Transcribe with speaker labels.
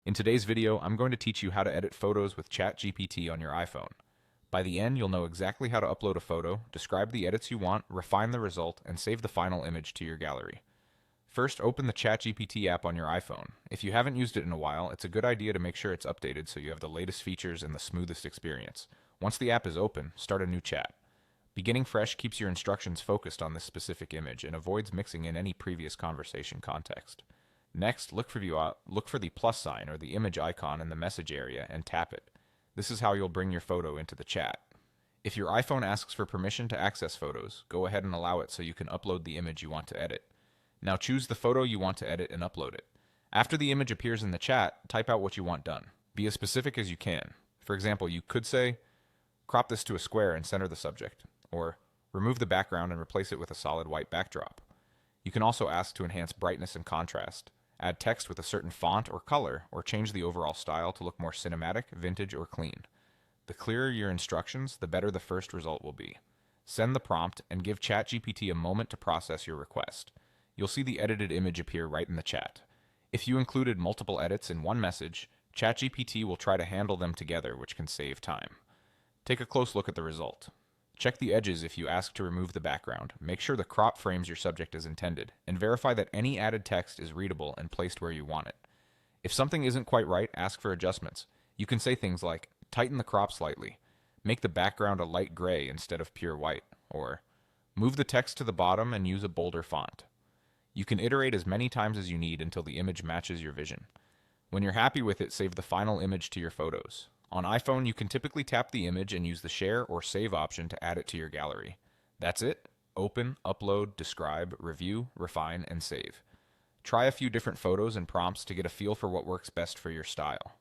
Speaker 1: In today's video, I'm going to teach you how to edit photos with ChatGPT on your iPhone. By the end, you'll know exactly how to upload a photo, describe the edits you want, refine the result, and save the final image to your gallery. First, open the ChatGPT app on your iPhone. If you haven't used it in a while, it's a good idea to make sure it's updated so you have the latest features and the smoothest experience. Once the app is open, start a new chat. Beginning fresh keeps your instructions focused on this specific image and avoids mixing in any previous conversation context. Next, look for the plus sign or the image icon in the message area and tap it. This is how you'll bring your photo into the chat. If your iPhone asks for permission to access photos, go ahead and allow it so you can upload the image you want to edit. Now choose the photo you want to edit and upload it. After the image appears in the chat, type out what you want done. Be as specific as you can. For example, you could say, crop this to a square and center the subject, or remove the background and replace it with a solid white backdrop. You can also ask to enhance brightness and contrast, add text with a certain font or color, or change the overall style to look more cinematic, vintage, or clean. The clearer your instructions, the better the first result will be. Send the prompt and give ChatGPT a moment to process your request. You'll see the edited image appear right in the chat. If you included multiple edits in one message, ChatGPT will try to handle them together, which can save time. Take a close look at the result. Check the edges if you ask to remove the background, make sure the crop frames your subject as intended, and verify that any added text is readable and placed where you want it. If something isn't quite right, ask for adjustments. You can say things like, tighten the crop slightly, make the background a light gray instead of pure white, or move the text to the bottom and use a bolder font. You can iterate as many times as you need until the image matches your vision. When you're happy with it, save the final image to your photos. On iPhone, you can typically tap the image and use the share or save option to add it to your gallery. That's it. Open, upload, describe, review, refine, and save. Try a few different photos and prompts to get a feel for what works best for your style.